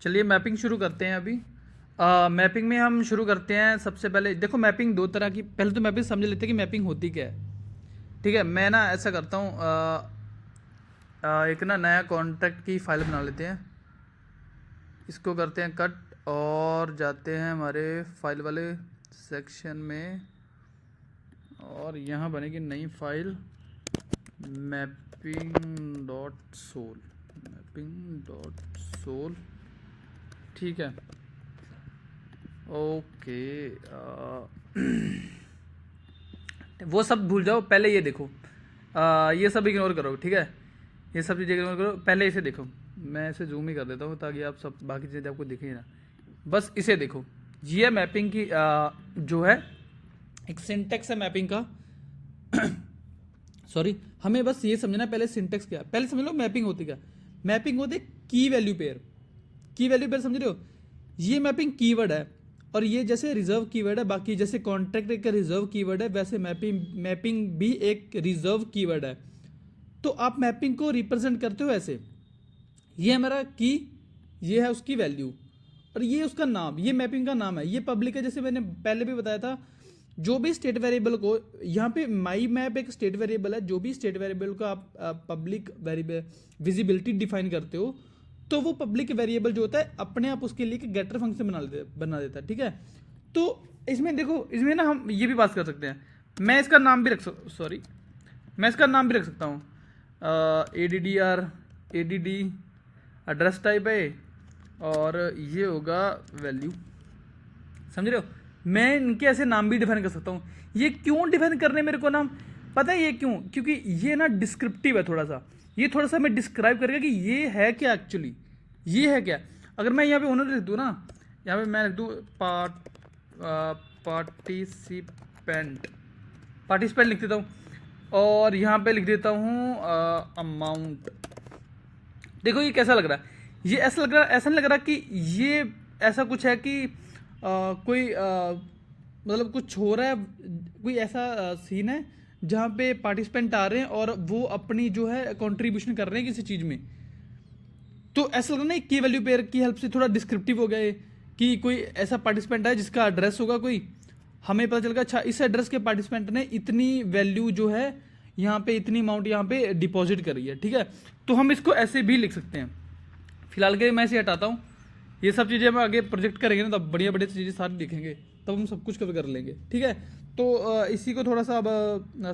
चलिए मैपिंग शुरू करते हैं अभी। मैपिंग में हम शुरू करते हैं। सबसे पहले देखो मैपिंग दो तरह की, पहले तो मैपिंग समझ लेते हैं कि मैपिंग होती क्या है। ठीक है, मैं ना ऐसा करता हूँ, एक ना नया कॉन्ट्रैक्ट की फाइल बना लेते हैं। इसको करते हैं कट और जाते हैं हमारे फाइल वाले सेक्शन में, और यहाँ बनेगी नई file mapping dot sol. Mapping dot sol, ठीक है। ओके, वो सब भूल जाओ, पहले ये देखो। ये सब इग्नोर करो, ठीक है। ये सब चीज़ें इग्नोर करो, पहले इसे देखो। मैं इसे जूम ही कर देता हूँ ताकि आप सब बाकी चीज़ें आपको दिखें ना। बस इसे देखो, ये मैपिंग की जो है एक सिंटेक्स है मैपिंग का। सॉरी, हमें बस ये समझना है पहले सिंटेक्स क्या है। पहले समझ लो मैपिंग होती क्या। मैपिंग होती है की वैल्यू पेयर। की वैल्यू पेयर समझ रहे हो, ये मैपिंग कीवर्ड है। और ये जैसे रिजर्व कीवर्ड है, बाकी जैसे कॉन्ट्रैक्ट एक रिजर्व कीवर्ड है, वैसे मैपिंग भी एक रिजर्व कीवर्ड है। तो आप मैपिंग को रिप्रेजेंट करते हो ऐसे, ये हमारा की, ये है उसकी वैल्यू, और ये उसका नाम, ये मैपिंग का नाम है। ये पब्लिक है, जैसे मैंने पहले भी बताया था। जो भी स्टेट वेरिएबल को, यहाँ पे माई मैप एक स्टेट वेरिएबल है, जो भी स्टेट वेरिएबल को आप पब्लिक वेरिएबल विजिबिलिटी डिफाइन करते हो, तो वो पब्लिक वेरिएबल जो होता है अपने आप उसके लिए गेटर फंक्शन बना देता है, ठीक है। तो इसमें देखो, इसमें ना हम ये भी बात कर सकते हैं। मैं इसका नाम भी मैं इसका नाम भी रख सकता हूँ, ADDR ADD एड्रेस टाइप है, और ये होगा वैल्यू। समझ रहे हो, मैं इनके ऐसे नाम भी डिफाइन कर सकता हूँ। ये क्यों डिफाइन करने मेरे को नाम पता है ये क्यों, क्योंकि ये ना डिस्क्रिप्टिव है थोड़ा सा। ये थोड़ा सा मैं डिस्क्राइब करेगा कि ये है क्या एक्चुअली, ये है क्या। अगर मैं यहाँ पे ओनर लिख दूँ ना, यहाँ पे मैं लिख दूँ पार्टिसिपेंट लिख देता हूँ, और यहाँ पे लिख देता हूँ अमाउंट। देखो ये कैसा लग रहा है, ये ऐसा लग रहा है, ऐसा नहीं लग रहा कि ये ऐसा कुछ है कि कोई मतलब कुछ हो रहा है, कोई ऐसा सीन है जहाँ पे पार्टिसिपेंट आ रहे हैं और वो अपनी जो है कंट्रीब्यूशन कर रहे हैं किसी चीज़ में। तो ऐसा लग रहा है की वैल्यू पेयर की हेल्प से थोड़ा डिस्क्रिप्टिव हो गए कि कोई ऐसा पार्टिसिपेंट है जिसका एड्रेस होगा कोई, हमें पता चलेगा अच्छा इस एड्रेस के पार्टिसिपेंट ने इतनी वैल्यू जो है यहाँ पे, इतनी अमाउंट यहाँ पे डिपॉजिट करी है, ठीक है। तो हम इसको ऐसे भी लिख सकते हैं। फिलहाल के मैं इसे हटाता हूँ। ये सब चीज़ें हम आगे प्रोजेक्ट करेंगे ना, तब बढ़िया बढ़िया चीज़ें सारी लिखेंगे, तब हम सब कुछ कवर कर लेंगे, ठीक है। तो इसी को थोड़ा सा अब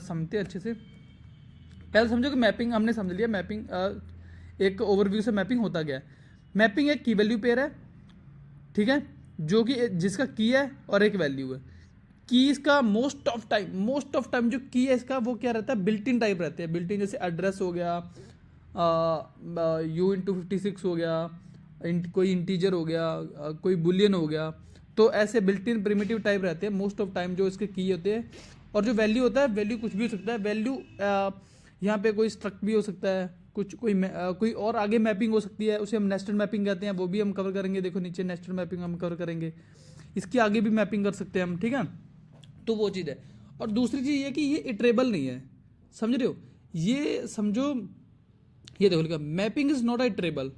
समझते हैं अच्छे से। पहले समझो कि मैपिंग हमने समझ लिया। मैपिंग एक ओवरव्यू से मैपिंग होता क्या है। मैपिंग एक की वैल्यू पेयर है, ठीक है, जो कि जिसका की है और एक वैल्यू है। की इसका मोस्ट ऑफ टाइम जो की है इसका वो क्या रहता है, बिल्ट इन टाइप रहते हैं। बिल्ट इन जैसे एड्रेस हो गया, U×56 हो गया, कोई इंटीजर हो गया, कोई बुलियन हो गया। तो ऐसे बिल्ट इन प्रिमिटिव टाइप रहते हैं मोस्ट ऑफ टाइम जो इसके की होते हैं। और जो वैल्यू होता है, वैल्यू कुछ भी हो सकता है। वैल्यू यहाँ पे कोई स्ट्रक्ट भी हो सकता है, कुछ कोई और आगे मैपिंग हो सकती है, उसे हम नेस्टेड मैपिंग कहते हैं, वो भी हम कवर करेंगे। देखो नीचे नेस्टेड मैपिंग हम कवर करेंगे, इसके आगे भी मैपिंग कर सकते हैं हम, ठीक है। तो वो चीज़ है। और दूसरी चीज़ ये कि ये इटरेबल नहीं है, समझ रहे हो। ये समझो, ये देखो लिखा मैपिंग इज नॉट इटरेबल,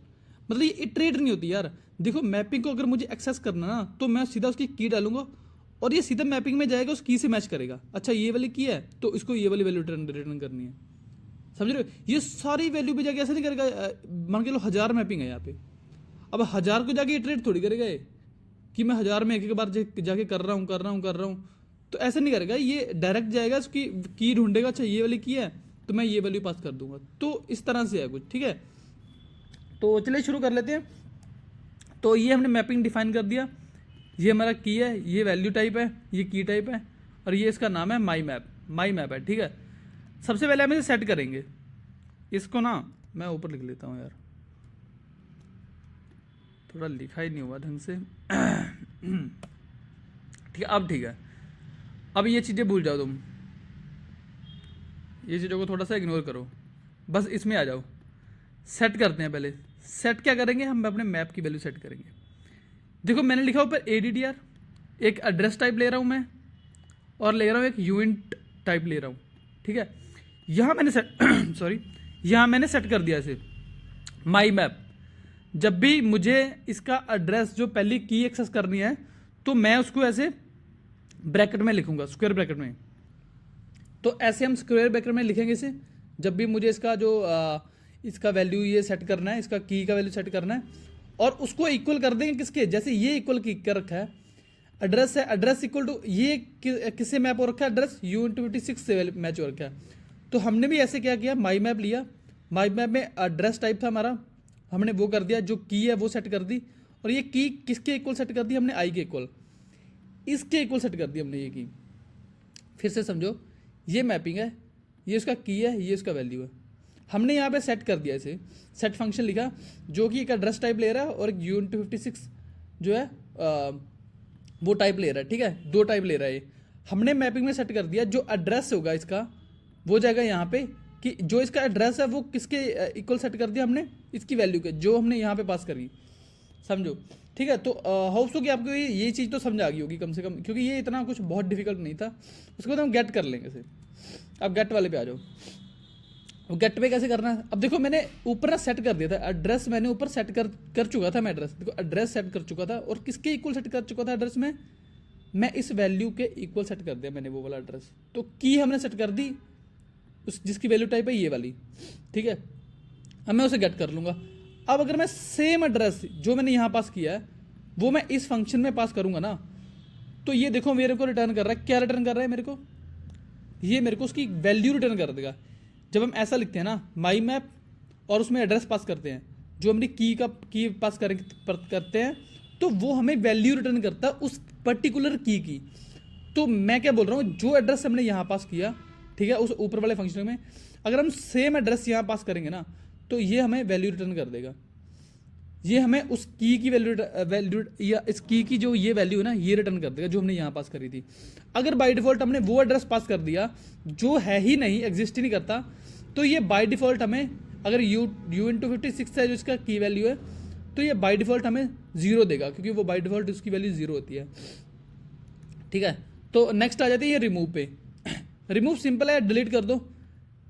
मतलब ये इटरेट नहीं होती यार। देखो मैपिंग को अगर मुझे एक्सेस करना ना, तो मैं सीधा उसकी की डालूंगा और ये सीधा मैपिंग में जाएगा, उस की से मैच करेगा। अच्छा ये वाली की है तो इसको ये वाली वैल्यू रिटर्न करनी है, समझ रहे हो। ये सारी वैल्यू पे जाके ऐसा नहीं करेगा। मान के लो 1000 मैपिंग है यहाँ पे, अब 1000 को जाके इटरेट थोड़ी करेगा ये कि मैं 1000 में एक बार जाके कर रहा हूँ। तो ऐसा नहीं करेगा, ये डायरेक्ट जाएगा, उसकी की ढूंढेगा। अच्छा ये वाली की है तो मैं ये वैल्यू पास कर दूंगा। तो इस तरह से है कुछ, ठीक है। तो चलिए शुरू कर लेते हैं। तो ये हमने मैपिंग डिफाइन कर दिया, ये हमारा की है, ये वैल्यू टाइप है, ये की टाइप है, और ये इसका नाम है माई मैप है, ठीक है। सबसे पहले हम इसे सेट करेंगे। इसको ना मैं ऊपर लिख लेता हूँ यार, थोड़ा लिखा ही नहीं हुआ ढंग से। ठीक है, अब ठीक है। अब ये चीज़ें भूल जाओ तुम, ये चीज़ों को थोड़ा सा इग्नोर करो, बस इसमें आ जाओ। सेट करते हैं पहले। सेट क्या करेंगे, हम अपने मैप की वैल्यू सेट करेंगे। देखो मैंने लिखा ऊपर ADDR, एक एड्रेस टाइप ले रहा हूँ मैं, और ले रहा हूँ एक यूनिट टाइप ले रहा हूँ, ठीक है। यहाँ मैंने सेट सॉरी, यहाँ मैंने सेट कर दिया इसे माई मैप। जब भी मुझे इसका एड्रेस जो पहली की एक्सेस करनी है तो मैं उसको ऐसे ब्रैकेट में लिखूंगा, स्क्वायर ब्रैकेट में। तो ऐसे हम स्क्वायर ब्रैकेट में लिखेंगे इसे। जब भी मुझे इसका जो इसका वैल्यू ये सेट करना है, इसका की का वैल्यू सेट करना है, और उसको इक्वल कर देंगे किसके, जैसे ये इक्वल कर रखा है एड्रेस है, एड्रेस इक्वल टू ये किससे मैप हो रखा है, एड्रेस U56 से मैच हो रखा है। तो हमने भी ऐसे क्या किया, माई मैप लिया, माई मैप में एड्रेस टाइप था हमारा, हमने वो कर दिया, जो की है वो सेट कर दी, और ये की किसके इक्वल सेट कर दी हमने, आई के इक्वल, इसके इक्वल सेट कर दी हमने ये की। फिर से समझो, ये मैपिंग है, ये इसका की है, ये इसका वैल्यू है, हमने यहाँ पे सेट कर दिया इसे, सेट फंक्शन लिखा जो कि एक एड्रेस टाइप ले रहा है और एक U56 जो है वो टाइप ले रहा है, ठीक है, दो टाइप ले रहा है ये। हमने मैपिंग में सेट कर दिया, जो एड्रेस होगा इसका वो जाएगा यहाँ पे, कि जो इसका एड्रेस है वो किसके इक्वल सेट कर दिया हमने, इसकी वैल्यू के, जो हमने यहाँ पे पास करी, समझो, ठीक है। तो होप सो कि आपको ये चीज़ तो समझ आ गई होगी कम से कम, क्योंकि ये इतना कुछ बहुत डिफिकल्ट नहीं था। उसके बाद हम गेट कर लेंगे इसे। अब गेट वाले पे आ जाओ। वो गेट पे कैसे करना है, अब देखो मैंने ऊपर ना सेट कर दिया था एड्रेस, मैंने ऊपर सेट कर चुका था मैं एड्रेस, देखो एड्रेस सेट कर चुका था, और किसके इक्वल सेट कर चुका था एड्रेस में, मैं इस वैल्यू के इक्वल सेट कर दिया मैंने वो वाला एड्रेस। तो की हमने सेट कर दी उस जिसकी वैल्यू टाइप है ये वाली, ठीक है। अब मैं उसे गेट कर लूँगा। अब अगर मैं सेम एड्रेस जो मैंने यहाँ पास किया है वो मैं इस फंक्शन में पास करूँगा ना, तो ये देखो मेरे को रिटर्न कर रहा है, क्या रिटर्न कर रहा है मेरे को, ये मेरे को उसकी वैल्यू रिटर्न कर देगा। जब हम ऐसा लिखते हैं ना माई मैप और उसमें एड्रेस पास करते हैं, जो हमने की पास करते हैं, तो वो हमें वैल्यू रिटर्न करता है उस पर्टिकुलर की। तो मैं क्या बोल रहा हूँ, जो एड्रेस हमने यहाँ पास किया, ठीक है, उस ऊपर वाले फंक्शन में अगर हम सेम एड्रेस यहाँ पास करेंगे ना, तो ये हमें वैल्यू रिटर्न कर देगा। ये हमें उस की वैल्यू या इस की जो ये वैल्यू है ना, ये रिटर्न कर देगा जो हमने यहाँ पास करी थी। अगर बाय डिफॉल्ट हमने वो एड्रेस पास कर दिया जो है ही नहीं, एग्जिस्ट ही नहीं करता, तो ये बाय डिफॉल्ट हमें, अगर U56 है जो इसका की वैल्यू है, तो ये बाय डिफॉल्ट हमें 0 देगा, क्योंकि वो बाय डिफॉल्ट उसकी वैल्यू 0 होती है, ठीक है। तो नेक्स्ट आ जाती है ये रिमूव पे। रिमूव सिंपल है, डिलीट कर दो।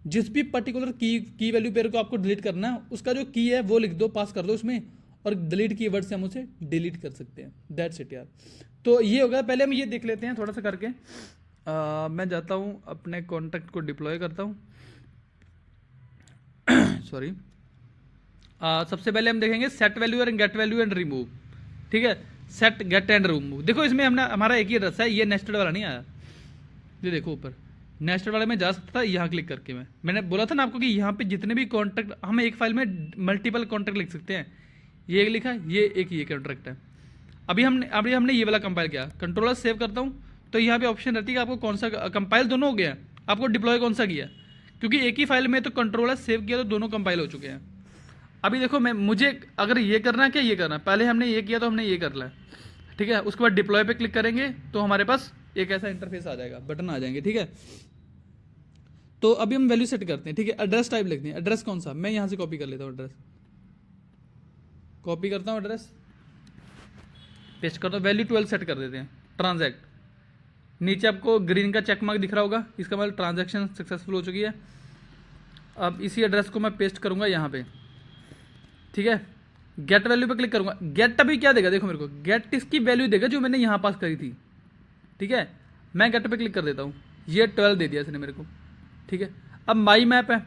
जिस भी पर्टिकुलर की वैल्यू पेयर को आपको डिलीट करना है, उसका जो की है वो लिख दो, पास कर दो उसमें, और डिलीट कीवर्ड से हम उसे डिलीट कर सकते हैं। दैट्स इट यार। तो ये होगा। पहले हम ये देख लेते हैं थोड़ा सा करके। मैं जाता हूँ अपने कॉन्टैक्ट को डिप्लॉय करता हूँ। सॉरी। सबसे पहले हम देखेंगे सेट वैल्यू और गेट वैल्यू एंड रिमूव, ठीक है। Set, get and remove. देखो इसमें हमने हमारा एक ही एड्रेस है, ये नेस्टेड वाला नहीं आया। ये देखो ऊपर नेस्टेड वाले में जा सकता था, यहाँ क्लिक करके मैंने बोला था ना आपको कि यहाँ पे जितने भी कॉन्टैक्ट, हम एक फाइल में मल्टीपल कॉन्टैक्ट लिख सकते हैं। ये एक लिखा है, ये कॉन्ट्रैक्ट है। अभी हमने ये वाला कंपाइल किया, कंट्रोलर सेव करता हूँ, तो यहाँ पे ऑप्शन रहती है कि आपको कौन सा कंपाइल, दोनों हो गया, आपको डिप्लॉय कौन सा किया, क्योंकि एक ही फाइल में तो कंट्रोलर सेव किया तो दोनों कंपाइल हो चुके हैं। अभी देखो मुझे अगर ये करना है क्या ये करना है, पहले हमने ये किया तो हमने ये कर लिया, ठीक है। उसके बाद डिप्लॉय पे क्लिक करेंगे तो हमारे पास एक ऐसा इंटरफेस आ जाएगा, बटन आ जाएंगे, ठीक है। तो अभी हम वैल्यू सेट करते हैं, ठीक है। एड्रेस टाइप लिखते हैं, एड्रेस कौन सा, मैं यहाँ से कॉपी कर लेता हूँ, एड्रेस कॉपी करता हूँ, एड्रेस पेस्ट करता हूँ, वैल्यू 12 सेट कर देते हैं। ट्रांजैक्ट, नीचे आपको ग्रीन का चेक मार्क दिख रहा होगा, इसका मतलब ट्रांजैक्शन सक्सेसफुल हो चुकी है। अब इसी एड्रेस को मैं पेस्ट करूँगा यहाँ पे, ठीक है। गेट वैल्यू पे क्लिक करूँगा। गेट अभी क्या देगा, देखो मेरे को गेट इसकी वैल्यू देगा जो मैंने यहाँ पास करी थी, ठीक है। मैं गेट पे क्लिक कर देता हूँ, ये 12 दे दिया इसने मेरे को, ठीक है। अब माई मैप है,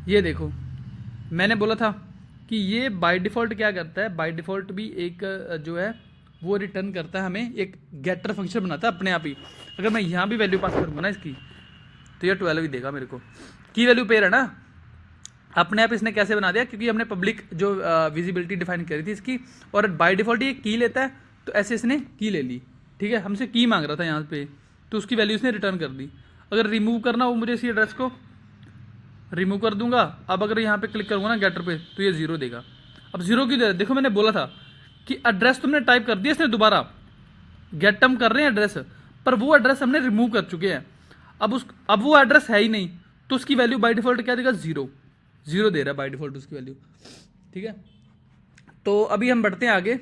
ये देखो मैंने बोला था कि ये बाय डिफ़ॉल्ट क्या करता है, बाय डिफ़ॉल्ट भी एक जो है वो रिटर्न करता है हमें, एक गेटर फंक्शन बनाता है अपने आप ही। अगर मैं यहाँ भी वैल्यू पास करूँगा ना इसकी, तो ये 12 ही देगा मेरे को। की वैल्यू पेयर है ना, अपने आप इसने कैसे बना दिया, क्योंकि हमने पब्लिक जो विजिबिलिटी डिफाइन करी थी इसकी, और बाय डिफ़ॉल्ट ये की लेता है, तो ऐसे इसने की ले ली, ठीक है। हमसे की मांग रहा था यहाँ पे, तो उसकी वैल्यू इसने रिटर्न कर दी। अगर रिमूव करना हो मुझे इसी एड्रेस को रिमूव कर दूंगा। अब अगर यहाँ पे क्लिक करूँगा ना गेटर पे, तो ये 0 देगा। अब 0 क्यों दे रहा है, देखो मैंने बोला था कि एड्रेस तुमने टाइप कर दिया इसने दोबारा, गेट हम कर रहे हैं एड्रेस, पर वो एड्रेस हमने रिमूव कर चुके हैं। अब वो एड्रेस है ही नहीं, तो उसकी वैल्यू बाय डिफ़ॉल्ट क्या देगा, 0 दे रहा है बाय डिफ़ॉल्ट उसकी वैल्यू, ठीक है। तो अभी हम बढ़ते हैं आगे,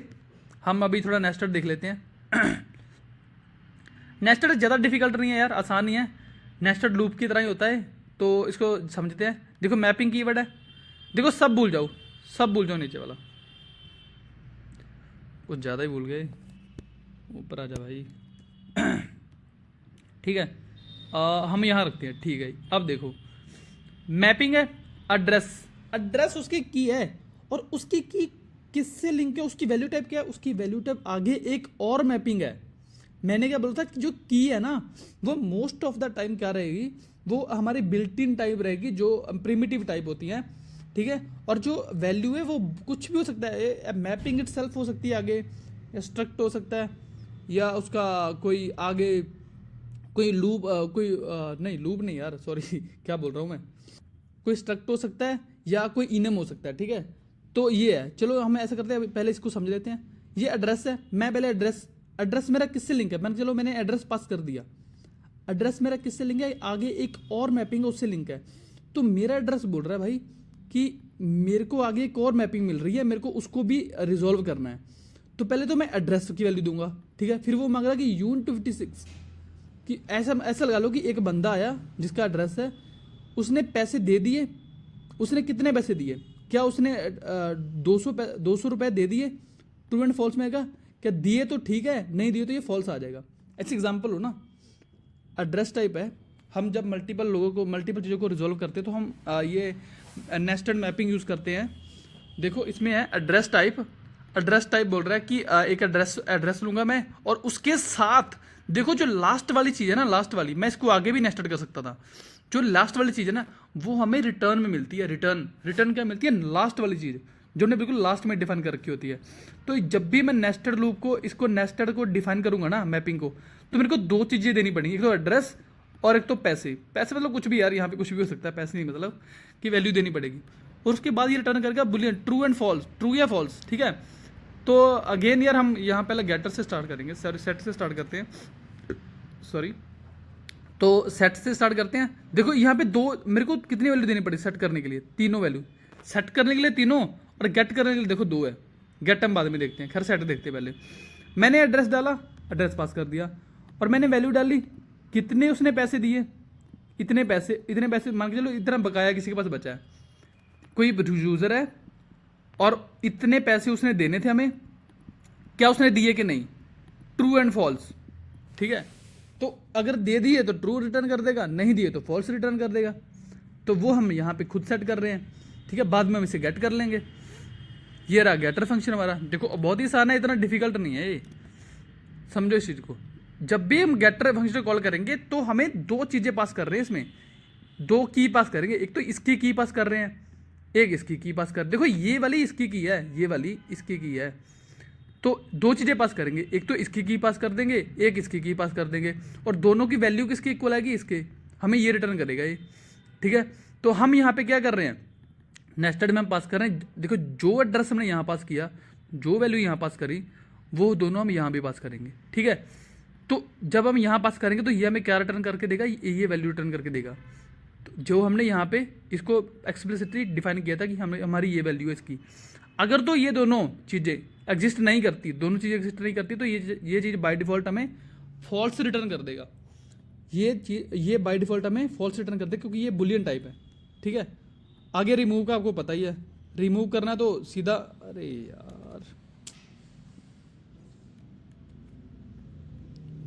हम अभी थोड़ा नेस्टेड देख लेते हैं। नेस्टेड ज़्यादा डिफिकल्ट नहीं है यार, आसान ही है, नेस्टेड लूप की तरह ही होता है। तो इसको समझते हैं। देखो मैपिंग कीवर्ड है, देखो सब भूल जाओ, सब भूल जाओ नीचे वाला, कुछ ज़्यादा ही भूल गए, ऊपर आ जा भाई। ठीक है, हम यहाँ रखते हैं। ठीक है, अब देखो मैपिंग है, एड्रेस, एड्रेस उसकी की है, और उसकी की किससे लिंक है, उसकी वैल्यू टाइप क्या है, उसकी वैल्यू टाइप आगे एक और मैपिंग है। मैंने क्या बोला था, जो की है ना वो मोस्ट ऑफ द टाइम क्या रहेगी, वो हमारी बिल्ट इन टाइप रहेगी, जो प्रिमिटिव टाइप होती हैं। ठीक है, और जो वैल्यू है वो कुछ भी हो सकता है, मैपिंग इटसेल्फ हो सकती है आगे, या स्ट्रक्ट हो सकता है, या उसका कोई आगे कोई लूप, नहीं लूप नहीं यार, सॉरी क्या बोल रहा हूँ मैं, कोई स्ट्रक्ट हो सकता है या कोई इनम हो सकता है। ठीक है, तो ये है। चलो हम ऐसा करते हैं, पहले इसको समझ लेते हैं। ये एड्रेस है, मैं पहले एड्रेस मेरा किससे लिंक है, मैंने एड्रेस पास कर दिया, एड्रेस मेरा किससे लिंक है, आगे एक और मैपिंग है उससे लिंक है। तो मेरा एड्रेस बोल रहा है भाई कि मेरे को आगे एक और मैपिंग मिल रही है, मेरे को उसको भी रिजोल्व करना है। तो पहले तो मैं एड्रेस की वैल्यू दूंगा। ठीक है, फिर वो मांग रहा कि यूनिट 256, कि ऐसा लगा लो कि एक बंदा आया जिसका एड्रेस है, उसने पैसे दे दिए, उसने कितने पैसे दिए, क्या उसने 200 रुपये दे दिए, ट्रू एंड फॉल्स में आएगा, क्या दिए तो ठीक है, नहीं दिए तो ये फॉल्स आ जाएगा। ऐसे एग्जाम्पल हो ना, एड्रेस टाइप है। हम जब मल्टीपल चीज़ों को रिजोल्व करते हैं तो हम ये नेस्टेड मैपिंग यूज़ करते हैं। देखो इसमें है एड्रेस टाइप बोल रहा है कि एक एड्रेस लूंगा मैं, और उसके साथ देखो जो लास्ट वाली चीज़ है ना, लास्ट वाली, मैं इसको आगे भी नेस्टेड कर सकता था। जो लास्ट वाली चीज़ है ना वो हमें रिटर्न में मिलती है। रिटर्न क्या मिलती है, लास्ट वाली चीज़ जो हमने बिल्कुल लास्ट में डिफाइन कर रखी होती है। तो जब भी मैं नेस्टेड लूप को, इसको नेस्टेड को डिफाइन करूंगा ना, मैपिंग को, तो मेरे को दो चीज़ें देनी पड़ेंगी, एक तो एड्रेस और एक तो पैसे मतलब कुछ भी यार, यहाँ पे कुछ भी हो सकता है, पैसे नहीं मतलब कि वैल्यू देनी पड़ेगी। और उसके बाद ये रिटर्न करेगा boolean, true and false, true या फॉल्स। ठीक है, तो अगेन यार हम यहाँ पहले गेटर से स्टार्ट करेंगे, सॉरी सेट से स्टार्ट करते हैं, सॉरी, तो सेट से स्टार्ट करते हैं। देखो यहाँ पे मेरे को कितनी वैल्यू देनी पड़ी सेट करने के लिए, तीनों वैल्यू सेट करने के लिए तीनों, और गेट करने के लिए देखो 2 है। गेट हम बाद में देखते हैं, खैर सेट देखते हैं पहले। मैंने एड्रेस डाला, एड्रेस पास कर दिया, और मैंने वैल्यू डाली, कितने उसने पैसे दिए, इतने पैसे मान के चलो, इतना बकाया किसी के पास बचा है, कोई यूजर है और इतने पैसे उसने देने थे हमें, क्या उसने दिए कि नहीं, ट्रू एंड फॉल्स। ठीक है, तो अगर दे दिए तो ट्रू रिटर्न कर देगा, नहीं दिए तो फॉल्स रिटर्न कर देगा। तो वो हम यहाँ पे खुद सेट कर रहे हैं। ठीक है, बाद में हम इसे गेट कर लेंगे। ये रहा गेटर फंक्शन हमारा। देखो बहुत ही आसान है, इतना डिफिकल्ट नहीं है ये, समझो इस चीज़ को। जब भी हम गेटर फंक्शन कॉल करेंगे तो हमें 2 चीज़ें पास कर रहे हैं, इसमें 2 की पास करेंगे। एक तो इसकी की पास कर रहे हैं, एक इसकी की पास कर, देखो ये वाली इसकी की है, ये वाली इसकी की है, तो 2 चीज़ें पास करेंगे, एक तो इसकी की पास कर देंगे, एक इसकी की पास कर देंगे, और दोनों की वैल्यू किसकी इक्वल आएगी, इसके, हमें ये रिटर्न करेगा ये। ठीक है, तो हम यहाँ पे क्या कर रहे हैं, नेस्टेड में हम पास कर रहे हैं। देखो जो एड्रेस हमने यहाँ पास किया, जो वैल्यू यहाँ पास करी, वो दोनों हम यहाँ भी पास करेंगे। ठीक है, तो जब हम यहाँ पास करेंगे तो ये हमें क्या रिटर्न करके देगा, ये वैल्यू रिटर्न करके देगा। तो जो हमने यहाँ पे इसको एक्सप्लिसिटली डिफाइन किया था कि हमारी ये वैल्यू है इसकी। अगर तो ये दोनों चीज़ें एग्जिस्ट नहीं करती, दोनों चीज़ें एग्जिस्ट नहीं करती, तो ये चीज़ बाय डिफ़ॉल्ट हमें फॉल्स रिटर्न कर देगा। ये बाय डिफ़ॉल्ट हमें फॉल्स रिटर्न कर देगा, क्योंकि ये बुलियन टाइप है। ठीक है, आगे रिमूव का आपको पता ही है, रिमूव करना तो सीधा, अरे यार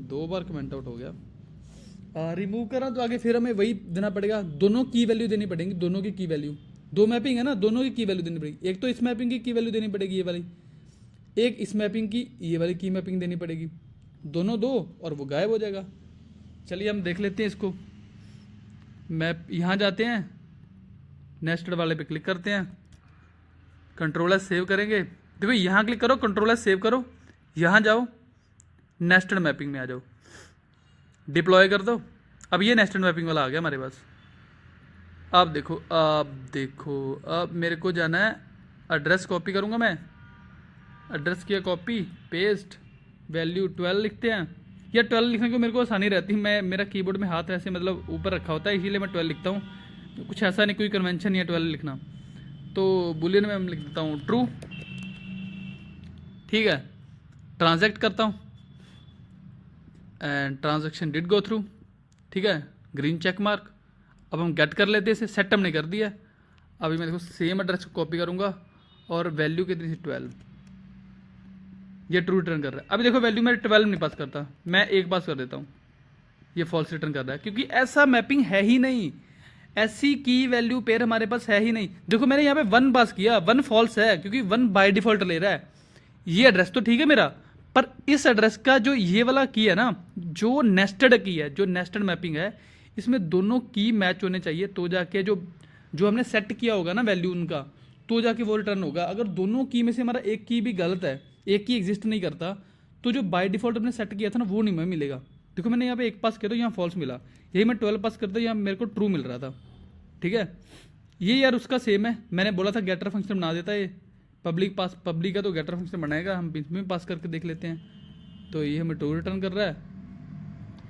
2 बार कमेंट आउट हो गया। रिमूव करना तो आगे फिर हमें वही देना पड़ेगा, दोनों की वैल्यू देनी पड़ेगी, दोनों की वैल्यू, 2 मैपिंग है ना, दोनों की वैल्यू देनी पड़ेगी। एक तो इस मैपिंग की वैल्यू देनी पड़ेगी ये वाली, एक इस मैपिंग की, ये वाली की मैपिंग देनी पड़ेगी, दोनों 2 और वो गायब हो जाएगा। चलिए हम देख लेते हैं इसको। मैप यहाँ जाते हैं, नेस्टेड वाले पे क्लिक करते हैं, कंट्रोल एस सेव करेंगे। देखो यहाँ क्लिक करो, कंट्रोल एस सेव करो, यहाँ जाओ, नेस्टेड मैपिंग में आ जाओ, डिप्लॉय कर दो। अब ये नेस्टेड मैपिंग वाला आ गया हमारे पास। अब देखो अब मेरे को जाना है, एड्रेस कॉपी करूँगा मैं, एड्रेस किया कॉपी पेस्ट, वैल्यू 12 लिखते हैं। या 12 लिखने को मेरे को आसानी रहती है, मेरा कीबोर्ड में हाथ ऐसे मतलब ऊपर रखा होता है, इसीलिए मैं 12 लिखता हूँ। कुछ ऐसा नहीं, कोई कन्वेंशन नहीं है 12 लिखना। तो बुलियन में मैं लिख देता हूँ ट्रू। ठीक है, ट्रांजैक्ट करता हूँ and transaction did go through. ठीक है, ग्रीन चेक मार्क। अब हम गेट कर लेते हैं इसे, सेट हमने कर दिया। अभी मैं देखो सेम एड्रेस को कॉपी करूँगा और वैल्यू कितनी थी 12, ये ट्रू रिटर्न कर रहा है। अभी देखो वैल्यू मेरे 12 नहीं पास करता, मैं 1 पास कर देता हूँ, ये फॉल्स रिटर्न कर रहा है क्योंकि ऐसा मैपिंग है ही नहीं, ऐसी की वैल्यू पेयर हमारे पास है ही नहीं। देखो मैंने यहाँ पे 1 पास किया, 1 फॉल्स है क्योंकि 1 बाय डिफॉल्ट ले रहा है। ये एड्रेस तो ठीक है मेरा, पर इस एड्रेस का जो ये वाला की है ना, जो नेस्टेड की है, जो नेस्टेड मैपिंग है, इसमें दोनों की मैच होने चाहिए तो जाके जो जो हमने सेट किया होगा ना वैल्यू उनका, तो जाके वो रिटर्न होगा। अगर दोनों की में से हमारा एक की भी गलत है, एक की एग्जिस्ट नहीं करता, तो जो बाय डिफॉल्ट हमने सेट किया था ना वो नहीं हमें मिलेगा। देखो मैंने यहाँ पे 1 पास किया तो यहाँ फॉल्स मिला, यही मैं 12 पास करता यहाँ मेरे को ट्रू मिल रहा था। ठीक है, ये यार उसका सेम है, मैंने बोला था गेटर फंक्शन बना देता है ये, पब्लिक का तो गेटर फंक्शन बनाएगा, हम इसमें पास करके देख लेते हैं। तो ये हमें ट्रू रिटर्न कर रहा है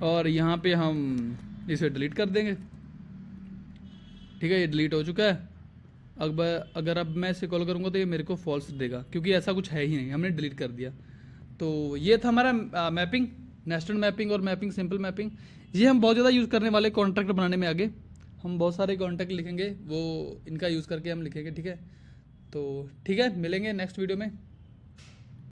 और यहाँ पे हम इसे डिलीट कर देंगे। ठीक है, ये डिलीट हो चुका है। अब अगर मैं इसे कॉल करूँगा तो ये मेरे को फॉल्स देगा क्योंकि ऐसा कुछ है ही नहीं, हमने डिलीट कर दिया। तो ये था हमारा मैपिंग, नेस्टेड मैपिंग और मैपिंग, सिंपल मैपिंग। ये हम बहुत ज़्यादा यूज़ करने वाले कॉन्ट्रैक्ट बनाने में आगे, हम बहुत सारे कॉन्ट्रैक्ट लिखेंगे, वो इनका यूज़ करके हम लिखेंगे। ठीक है, तो ठीक है, मिलेंगे नेक्स्ट वीडियो में।